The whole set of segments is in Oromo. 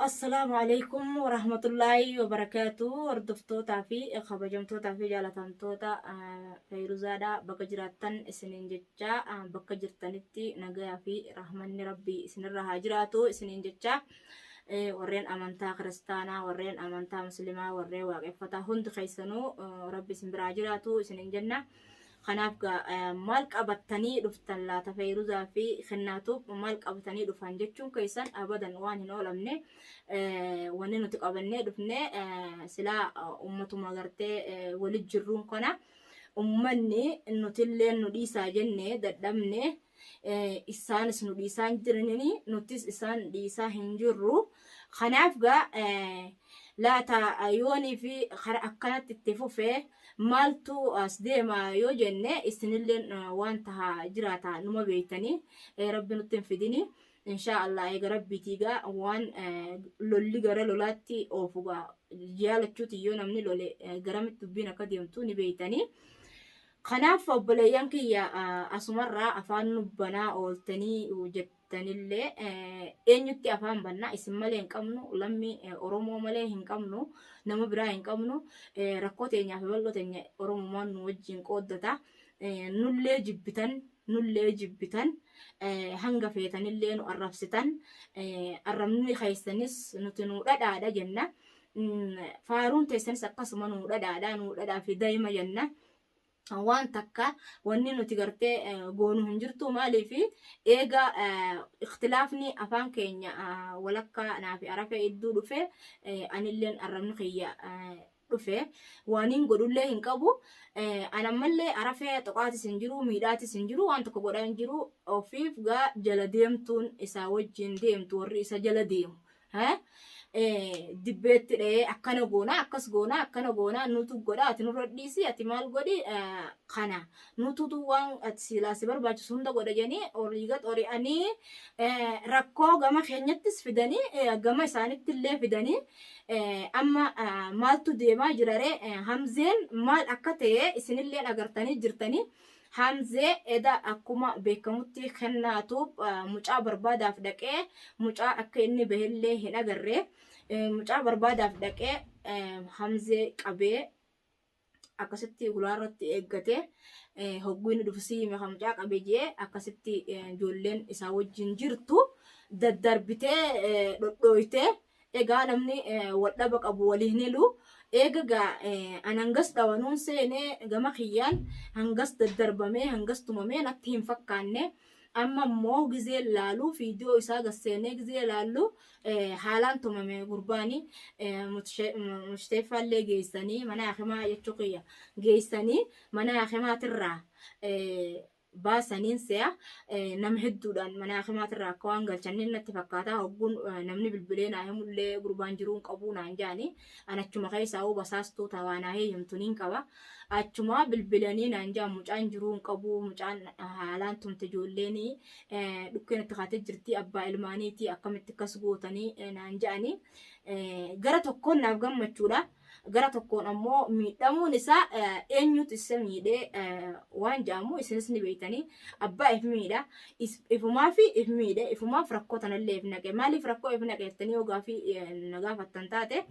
السلام عليكم ورحمة الله وبركاته. وردفتوتا في خبجمتوتا في جالتانتوتا فيروزادا بكجراتن سنين جتشا بكجرتنتي نجايا في رحمن ربي سن الرهاجراتو سنين جتشا ورين أمانتا كريستانا ورين أمانتا مسلمة ورين واقفتا هند خيسنو ربي سن براجراتو سنين جنة خناف مال قبطني دفتن لا تفيروزا في خناتو مال قبطني دفن جتشون كيسان أبدا وان هنا لمنه واني نتقابلني دفنه سلا أمتو مغرتي ولد جرون كنا أمني إنه تلين نديسا جنة ددمنه إسان اسمه ديسان جرنني نوتيس إسان ديسا هنجرو خناف لا تا أيوني في خر أكنت التفوفه مالتو أسديما يوجنة إستنلين وانتها جراتا نما بيتني ربنا تنفدني إن شاء الله يا ربي تيجا وان لولي جرا لولاتي أو فوقا جالة شوتي يونا مني لولي جرامت تبينا كديمتو نبيتني خناف بليان كي يا أسمرة أفان نبنا أولتني وجتني اللي إنيتي أفان بنا اسم ملين كمنو لمي أرومو ملين كمنو نما براين كمنو ركوتي نيا في بلو تنيا أرومو ما نوجين كودتا نولي جبتن هنگا فيتن اللي نو أرفستن أرمني خيستنس نتنو دا جنة فارون تيسنس أقسم نو دا في دايما جنة وان تكا واني نتيجرتي قونو هنجرتو مالي في إيجا اختلافني أفان كينيا ولكا أنا في عرفة إدو دفع أنا اللي أرمني خيا دفع وانين قدو اللي هنكبو أنا مالي عرفة تقاتي سنجرو ميداتي سنجرو وان تكو قدا هنجرو أوفيف غا جلديمتون إسا وجين ديمتو ورئيسا جلديم ها دبت أكنا غونا أكس غونا أكنا غونا نوتو غدا أتنور ديسي أتمال غدي خنا نوتو توان أتسيلا سبر باج سوندا غدا جاني أوريغات أوري أني ركو غما خنيتس فداني غما سانت اللي فداني أما مالتو ديما جراري همزين مال أكتة إسن اللي أجرتني جرتني همزة إذا أكما بكمتي خناتوب مجا بربادة فدكة مجا أكيني بهله هنا جرّه مجا بربادة فدكة همزة كبه أكستي غلارت إجته هجوين دفسي مخمجا كبيجي أكستي جولين إساوي جنجرتو ددربته دويته إيجا نمني ودبك أبو ولينلو إيجا أنانجس دوانون سينه جما خيال هنجس ددربمه هنجس تمامه نتهم فكانه أما مو جزيل لالو فيديو إساق السنة جزيل لالو حالان تمامه قرباني مشتفى اللي جيساني منا أخما يتشقيا جيساني منا أخما ترى باسنين سيا نمهدودان منا أخما ترى كوان قلشانين نتفكاتا هقون نمني بالبلين أهم اللي قربان جرون قبونا انجاني أنا تشما خيسا أو بساستو توانا هي يمتنين كوا أتشما بالبلانين أنجا مجان جرون قبو مجان حالان تمتجوليني دكين تخاتي جرتي أبا إلمانيتي أكمت كسبوتني نانجاني غرا تكون نافغم مچودا غرا تكون أمو ميدامو نسا إنيوت السميدة وان جامو إسنسني بيتاني أبا إفميدا إفما في إفميدا إفما فرقوتنا اللي إفناك مالي فرقو إفناك يفتني وغافي نغافة تنتاتي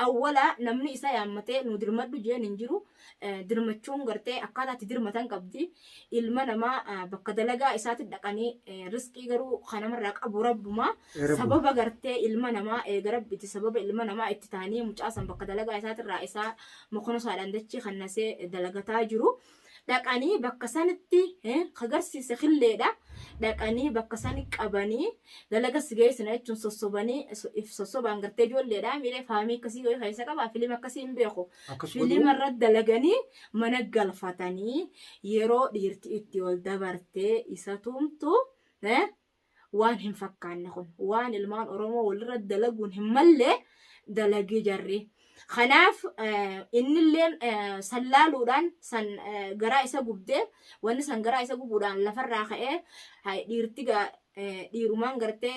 أولا نمني إسا يامتي ندرمدو جي ننجرو درمچون غرتي أكادا تدرمتان قبدي إلما نما بقدلغا إسات الدقاني رزقي غرو خانم الرق أبو ربما سبب غرتي إلما نما غرب بيتي سبب إلما نما اتتاني مجاسم بقدلغا إسات الرئيسة مخنو سالندتشي خنسي دلغتا جرو دقاني بقسانتي خغرسي سخليدا دقاني بقساني قباني دلغا سغي سنايتون سوسوباني اف سوسوبان غرتي جوليدا ميري فامي كسي غي خيسا قبا فيلم كسي مبيخو فيلم رد دلغاني منغل فاتاني يرو ديرتي اتي ول دبرتي اساتومتو وان هم فكان نخون وان المان اورومو ولرد دلغون همله دلغي جري خناف إن اللين سلالودان سن جرائسة جبدة وإن سن جرائسة جبودان لفرّاخة هاي ديرتيجا ديرومان جرتة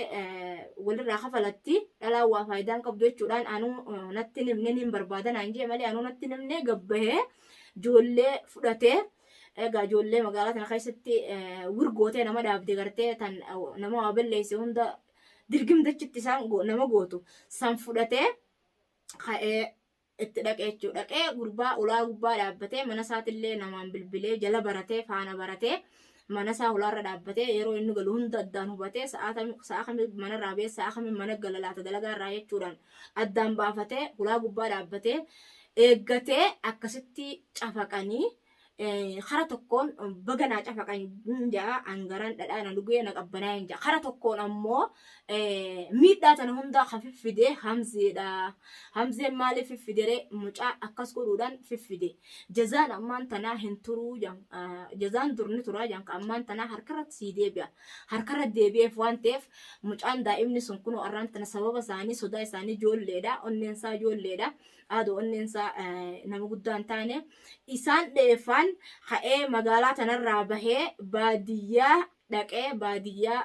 ولا راخة فلتي لا وفايدان كبدو شودان أنو نتنم نين بربادان عنجي مالي أنو نتنم نجبه جولة فرته إيجا جولة مقالة نخيستي ورقوتة نما دابدي جرتة تن نما قبل ليس هندا dirgim dachitti isaan nama gootu san fudhatee ka'ee itti dhaqee jechuudha. Dhaqee gurbaa ulaa gubbaa dhaabbatee mana isaatillee namaan bilbilee jala baratee faana baratee mana isaa ulaarra dhaabbatee yeroo inni galu hunda addaan hubatee sa'a kamii mana raabee sa'a kamii mana gala laata dalagaa irraa jechuudhaan addaan baafatee ulaa gubbaa dhaabbatee eeggatee akkasitti cafaqanii kara tokkoon baganaa cafaqan jaa angaran dhadhaana dhugee na qabbanaa hin jaa kara tokkoon ammoo miidhaa tana hundaa kan fiffide hamzeedha. Hamzeen maaliif fiffidere mucaa akkas godhuudhaan fiffide jazaan ammaan tanaa hin turuu jazaan durni turaa jaan ammaan tanaa harkarratti sii deebi'a harkarratti deebi'eef waan ta'eef mucaan daa'imni sun kunoo arraan tana sababa isaanii sodaa isaanii ijoolleedha onneensaa ijoolleedha aaduu onneensaa nama guddaa hin taane isaan dheeffaan ka'ee magaalaa tanarraa bahee baadiyyaa dhaqee baadiyyaa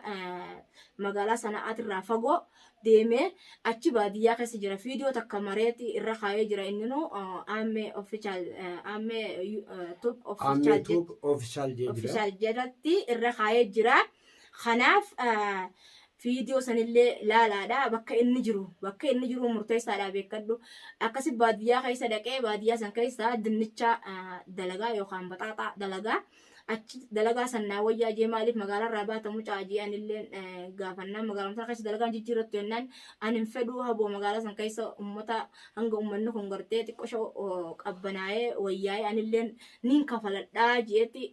magaalaa sana'aatirraa fagoo deemee achi baadiyyaa keessa jira viidiyoo takka mareeti irra kaayee jira inni nu aammee official jedhatti irra kaayee jira kanaaf viidiyoo sanillee laalaadha bakka inni jiru murteessaadha beekadhu akkasi baadiyyaa keessa dhaqee baadiyyaa san keessa dinnicha dalagaa yookaan baxaaxaa dalagaa achi dalagaa sannaa wayyaa jee maaliif magaalaa irraa baatamu caajii anillee gaafannaan magaalaa keessa dalagaan jijjiirrattu jennaan ani hin fedhuu haboo magaalaa san keessa ummata hanga ummanni kun gartee xiqqoo qabbanaa'ee wayyaa'ee anillee niin kafaladhaa jeetti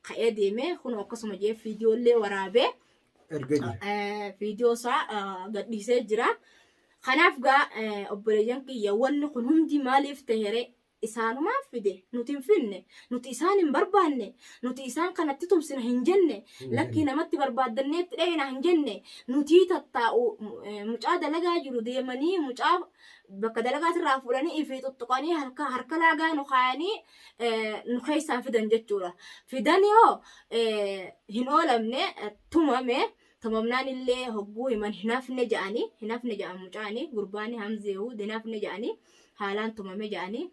ka'ee deemee kun akkasuma jee viidiyoollee waraabee viidiyoo isaa gadhiisee jira. Kanaaf gaa obboleeyyan kiyya wanni kun hundi maaliif ta'ere isaanumaaf fide nuti hin finne nuti isaan hin barbaanne nuti isaan kanatti tumsina hin jenne lakkii namatti barbaaddanneetti dheena hin jenne nuti tattaa'u mucaa dalagaa jiru deemanii mucaa bakka dalagaatirraa fuudhanii ifii tuttuqanii harka laagaa nu kaayanii nu keessaa fidan jechuudha. Fidan yoo hin oolamne tumamnaan illee hogguu himan hinafne ja'an mucaanii gurbaanii hamzeehu hinafne ja'anii haalaan tumame ja'anii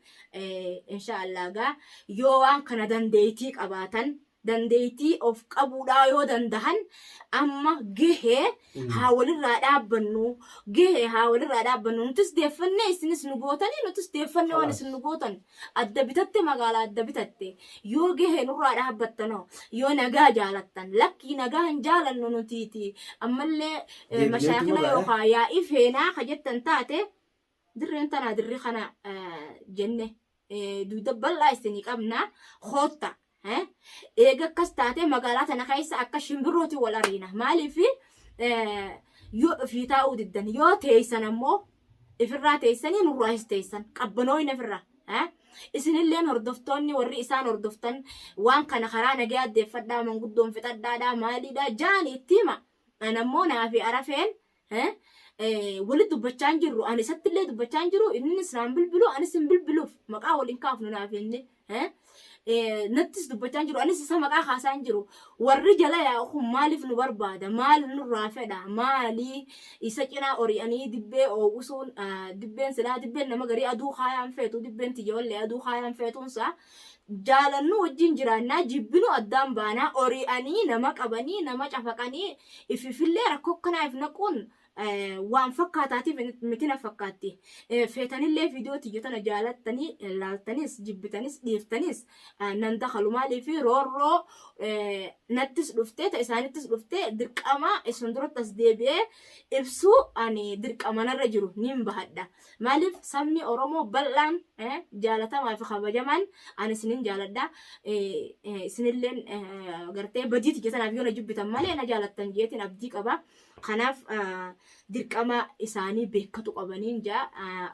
inshaallah gaa yoo waan kana dandeettii qabaatan dandeettii of qabuudhaa yoo dandahan amma gahee haa walirraa dhaabbannu nutis deeffannee isinis nu gootanii nutis deeffannee waan isin nu gootan adda bitatte magaalaa adda bitatte yoo gahee nurraa dhaabbattanoo yoo nagaa jaalattan lakkii nagaa hin jaalannu nutiiti ammallee mashaakila yookaan yaa'ii feenaa ka jettan taate dirreen tanaa dirri kana jenne duuda bal'aa isinii qabna hoota eega akkas taate magaalaa tana keessa akka shimbirrooti wal ariina maaliif yoo ofii taa'uu diddan yoo teessan ammoo ifirraa teessanii nurraas teessan qabbanooyin ifirraa isinilleen hordoftoonni warri isaan hordoftan waan kana karaa nagaa addeeffadhaa manguddoon fixadhaadhaa maaliidhaa jaaniitti hima anammoo naafi arafeen wali dubbachaan jirru ani isattillee dubbachaan jiru inni isaan bilbilu anis hin bilbiluuf maqaa waliin kaafnu naaf inni nattis dubbachaan jiru anis isa maqaa kaasaan jiru warri jala yaa'u maaliif nu barbaada maal nurraa fedha maali isa cinaa ori'anii dibbee oowwisuun dibbeen nama garii aduu kaayaan feetu dibbeen tiyyoollee aduu kaayaan feetuunsa jaalannu wajjin jiraannaa jibbinu addaan baanaa ori'anii nama qabanii nama cafaqanii ififillee rakkoo kanaaf naquun waan fakkaataatiif miti na fakkaatti feetanillee viidiyoo tiyyotana jaalattanii laaltanis jibbitanis dhiiftanis nan dakhalu maaliif roorroo nattis dhuftee ta isaanittis dhuftee dirqama isin duratti as deebi'ee ibsuu ani dirqamanarra jiru nin bahadha maaliif sabni oromoo bal'aan jaalatamaa fi kabajamaan ani isinin jaaladha isinilleen gartee badii tiyyotanaaf yoo na jibbitan malee na jaalattan jeetiin abdii qaba kanaaf dirqama isaanii beekatu qabaniin jaa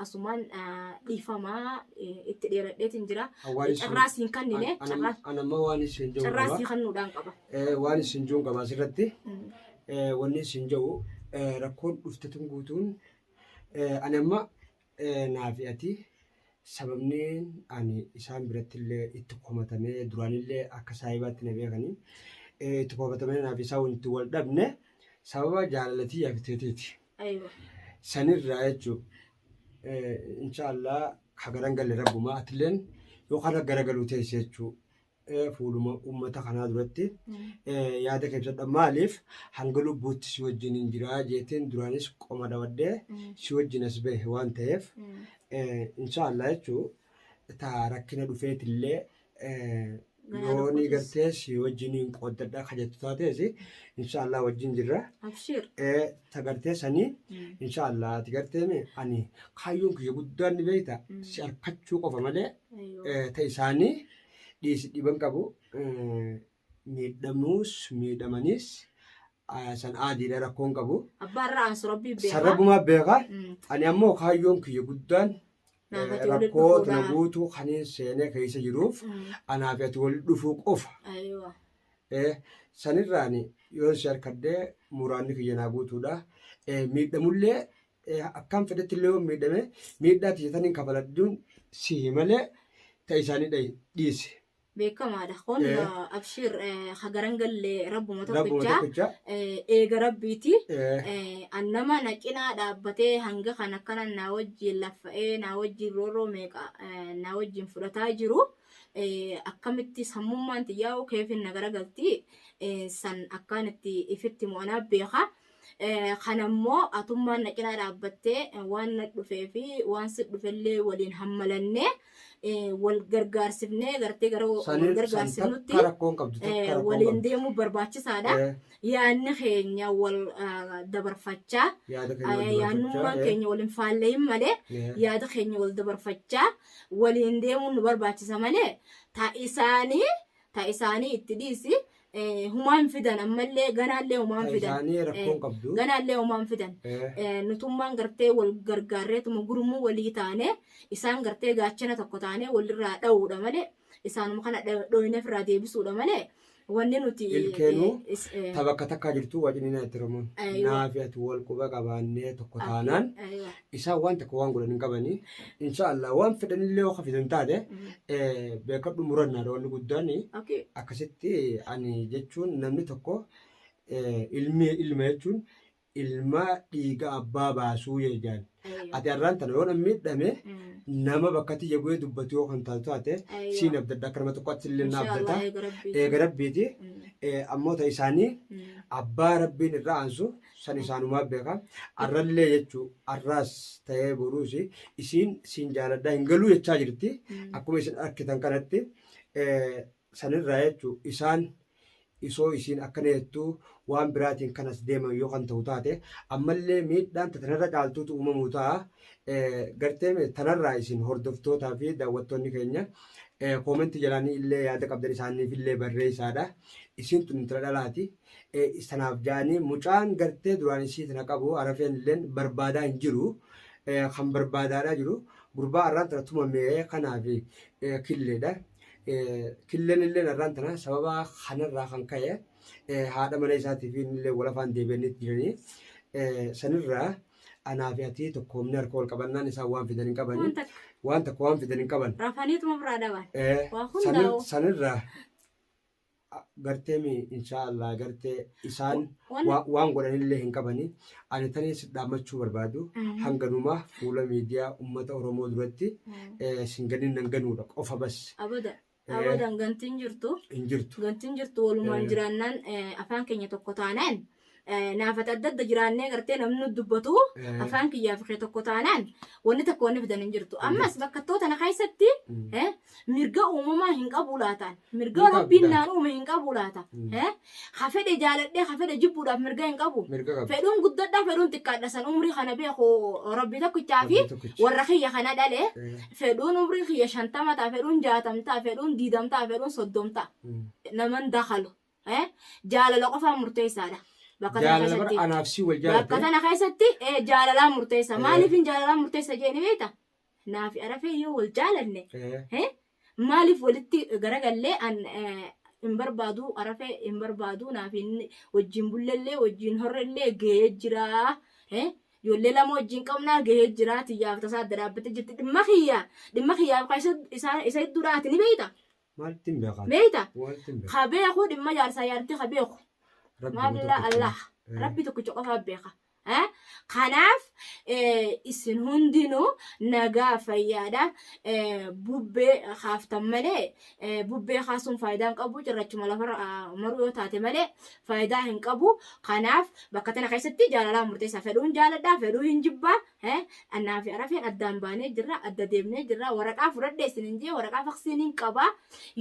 asumaan dhiifamaa itti dheeradheetiin jira carraasiin kannine anamma waan isin jiru carraasii kannuudhaan qaba waan isin jiru qaba asirratti wanni isin jiru rakkoon dhuftetun guutuun anamma naafi ati sababni ani isaan birattillee itti komatamee duraanillee akka saayibaatti na beekanii itti komatamee naafi isaa wanti wal dhabne sababa jaalalatii yaafiteetiiti. Sanirraa jechuun inshaallah hagaran galle rabbumaa atileen yoo kana garagalu teesse jechuun fuuluma uummata kanaa duratti yaada keebsadha maaliif hanga lubbuutti si wajjin hin jiraa jeetiin duraanis qoma dabaddee si wajjin as bahe waan ta'eef inshaallah jechuu taa rakkina dhufeetillee yooni gartee si wajjin hin qooddadha kajettu taatees inshaallah wajjin jirra ta gartee sanii inshaallah ati gartee ani kaayyoon kiyya guddaan ni beekta si harkachuu qofa malee ta isaanii dhiisi dhiban qabu miidhamuus miidhamanis san aadiidha rakkoon qabu sarrabumaa beeka ani ammoo kaayyoon kiyya guddaan rakkoo tana guutuu kaniin seenee keessa jiruuf anaaf ati wal dhufuu qofa sanirraani yoo si harkadhee muraanni kiyya naa guutuudha miidhamullee akkam fedhetti illee yoo miidhame miidhaa tiyyataniin kafaladhuun si malee ta isaanii dhiisi. beekamaadha kun abshir hagaran galle rabbuma tokkicha eega rabbiiti annama naqinaa dhaabbatee hanga kan akkana naa wajjin laffa'ee naa wajjin rooroo meeqa naa wajjin fudhataa jiru akkamitti sammummaan xiyyaa'u keefin nagara galti san akkaan itti ifitti mo'anaa beeka kanammoo atummaan naqinaa dhaabbattee waan na dhufee fi waan si dhufellee waliin hammalannee wal gargaarsifnee gartee gara wal gargaarsifnutti waliin deemuu barbaachisaadha. Yaanni keenya wal dabarfachaa yaannummaan keenya waliin faalleeyyin malee yaada keenya wal dabarfachaa waliin deemuun nu barbaachisa malee ta'isaanii itti dhiisi. Humaan fidan ammallee ganaallee humaan fidan ganaallee humaan fidan nutummaan gartee wal gargaarreetuma gurmuu walii taane isaan gartee gaachana tokko taane walirraa dha'uudha malee isaanuma kana dhoyneef irraa deebisuudha malee wanni nuti ilkeenuu tabakka takkaa jirtu wajjin itti ramuun naafi ati wal quba qabaannee tokko taanaan isaan waan tokko waan godhan hin qabanii inshaallah waan fedhanillee yoo hafisan taate beekadhu murannaadha wanni guddaan akkasitti ani jechuun namni tokko ilma jechuun ilma dhiiga abbaa baasuu jechaan ati har'aan tana yoo namni miidhame nama bakka tiyya bu'ee dubbatu yoo kan taatu taate siin abdadda akka nama tokkotti illee na abdata eega rabbiiti ammoo ta isaanii abbaa rabbiin irraa aansu san isaanumaa beeka arrallee jechuu arraas ta'ee boruus isiin siin jaaladhaa hin galuu jechaa jirti akkuma isin arkitan kanatti sanirraa jechuu isaan isoo isiin akkana jettuu waan biraatiin kanas deeman yoo kan ta'u taate ammallee miidhaan tanarra caaltuutu uumamuu ta'a gartee tanarraa isin hordoftootaa fi daawwattoonni keenya koomentii jalaanii illee yaada qabdan isaaniif illee barreessaadha isin tun intala dhalaati sanaaf jaanii mucaan gartee duraan isii tana qabu arafeen illeen barbaadaa hin jiru kan barbaadaadhaa jiru gurbaa arraan tana tumamee kanaaf killeedha. Killeen illee narraan tana sababa kanarraa kan ka'e haadha mana isaatiif illee walafaan deebi'anii jiranii sanirraa anaaf ati tokkoomni harka wal qabannaan isaan waan fidan hin qabanii waan tokko waan fidan hin qaban rafaniituma biraa dhaban sanirraa gartee inshaallah gartee isaan waan godhanillee hin qabanii ani tanis dhaammachuu barbaadu hanganuma fuula miidiyaa uummata Oromoo duratti singaniin nan ganuudha qofa bas. Abadan gantiin jirtu walumaan jiraannaan afaan keenya tokko taanaan naafata adda adda jiraannee gartee namni dubbatu afaan kiyyaaf tokko taanaan wanni tokko wanni fidan hin jirtu ammas bakkattoota na keessatti mirga uumamaa hin qabu laataan mirga rabbiin naan uume hin qabu laata hafedhe jaaladhee hafedhe jibbuudhaaf mirga hin qabu fedhuun guddadhaa fedhuun xiqqaadha san umrii kana beeku rabbi tokkichaa fi warra kiyya kana dhale fedhuun umrii kiyya 50 ta'a fedhuun 60 ta'a fedhuun 20 ta'a fedhuun 30 ta'a naman dakhalu jaalala qofaa murteessaadha. Bakka tana keessatti jaalalaan murteessa maaliif hin jaalalaan murteessa jeeni beekta naafi arafee yoo wal jaalanne maaliif walitti garagallee hin barbaadu arafee hin barbaadu naafi wajjin bullellee wajjin horrellee gahee jira ijoollee lama wajjin qabnaa gahee jira tiyyaaf tasaa adda dhaabbattee jirti dhimma kiyyaaf isa duraati ni beekta beekta kabeeku dhimma jaarsaa yaarti kabeeku. Mabla Allah Rabbi tokko qofa beeka kanaaf isin hundinuu nagaa fayyaadha bubbee haaftan malee bubbee haasuun faayidaan qabu cirrachuma lafa maruu yoo taate malee faayidaa hin qabu kanaaf bakka tana keessatti jaalalaa murteessaa fedhuun jaaladhaa fedhuu hin jibbaa annaa fi arafeen addaan baanee jirra adda deemnee jirra waraqaa fudhadhee isin hin jee waraqaa faqsiin hin qabaa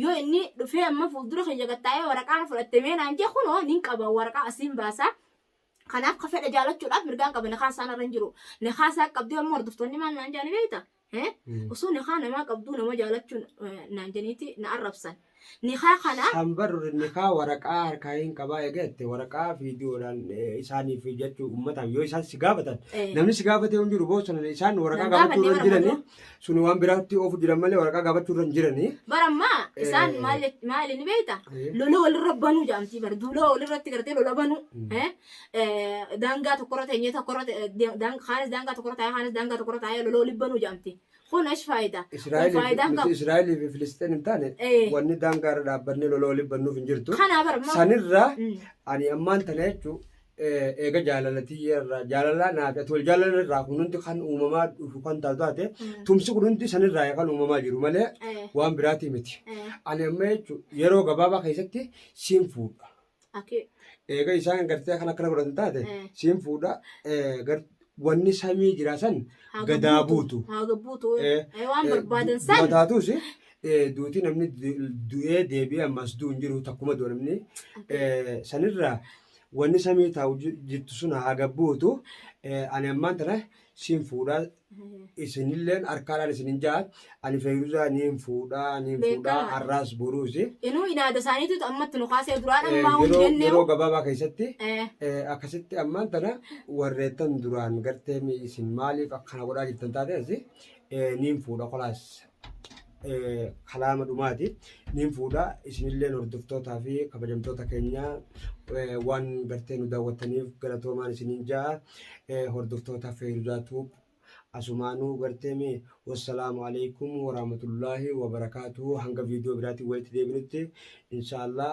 yoo inni dhufee amma fuuldura kiyya gattaa'ee waraqaa fudhattamee naan jee kunoo nin qaba waraqaa asiin baasaa kanaaf ka fedha jaalachuudhaaf mirgaan qaba niqaa isaan irra hin jiru niqaa isaa qabdee amma hordoftoonni maal naan jaanii beekta osoo niqaa namaa qabduu nama jaalachuun naan janiiti na arrabsan niqaa kana Sambarru niqaa waraqaa harkaa hin qabaa eegatti waraqaa viidiyoodhaan isaaniif jechuu uummataaf yoo isaan si gaafatan namni si gaafatee hin jiru boosona isaan waraqaa gaafachuu irra jiranii suni waan biraatti oofu jiran malee waraqaa gaafachuu irra hin jiranii. Barammaa isaan maali ni beekta lola walirra banuu jaamtii bar duula walirratti gartee lola banuu daangaa tokkorra teenyee tokkorra kaanis daangaa tokkorra taa'ee kaanis daangaa tokkorra taa'ee lola waliin banuu jaamtii. Kun ash faayidaa. Israa'eel fi Filistiin hin taane wanni daangaa irra dhaabbanne lola waliin bannuuf hin jirtu. Kanaa barammaa. Sanirraa ani ammaan tana jechuun eega jaalalatii irraa jaalalaa naaf ati wal jaalala irraa kun hundi kan uumamaa dhufu kan taate tumsi kun hundi sanirraa kan uumamaa jiru malee waan biraatii miti. Ani amma jechuun yeroo gabaabaa keessatti siin fuudha. Eega isaan gartee kan akkana godhatan taate siin fuudha wanni samii jiraasan gadaa buutu. Haga buutu waan barbaadan san. Mataatus duuti namni du'ee deebi'ee ammas du'u hin jiru takkuma du'u namni sanirraa wanni samii taa'u jirtu sun haga buutu ani ammaan tana siin fuudhaa isinilleen harkaadhaan isinin ja'a ani fayyuusaa niin fuudhaa har'aas boruusi. Inuu inaada isaaniitu ammatti nu kaasee duraan ammaa hundi jennee yeroo gabaabaa keessatti akkasitti ammaan tana warreettan duraan gartee isin maaliif akkana godhaa jirtan taate niin fuudha kolaas. Kalaama dhumaati niin fuudha isinillee hordoftootaa fi kabajamtoota keenyaa waan gartee nu daawwattaniif galatoomaan isinin ja'a hordoftoota fayyadaatuuf asumaanuu gartee wassalaamu alaikum warahmatullaahi wabarakaatuhu hanga viidiyoo biraatiin walitti deebinutti inshaallah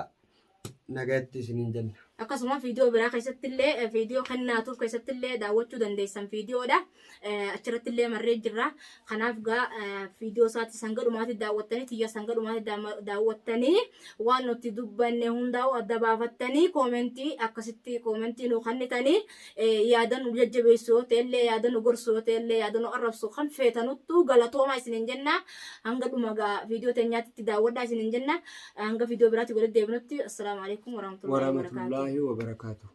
nagatti isinin jenna. Akkasuma viidiyoo biraa keessatti illee viidiyoo kennaatuuf keessatti illee daawwachuu dandeessan viidiyoodha. Achirratti illee marree jirra. Kanaaf gaa viidiyoo isaatti sanga dhumaatti daawwattanii tiyya sanga dhumaatti daawwattanii waan nuti dubbanne hundaa'u adda baafattanii koomentii akkasitti koomentii nu kennitanii yaada nu jajjabeessu yoo ta'ellee yaada nu gorsu yoo ta'ellee yaada nu arrabsu kan feetanuttu galatoomaa isinin jenna. Hanga dhuma gaa viidiyoo teenyaatti daawwadhaa isinin jenna. Hanga viidiyoo biraatti walitti deebinutti assalaamu alaikum warahmatullahi wabarakatuh. وبركاته.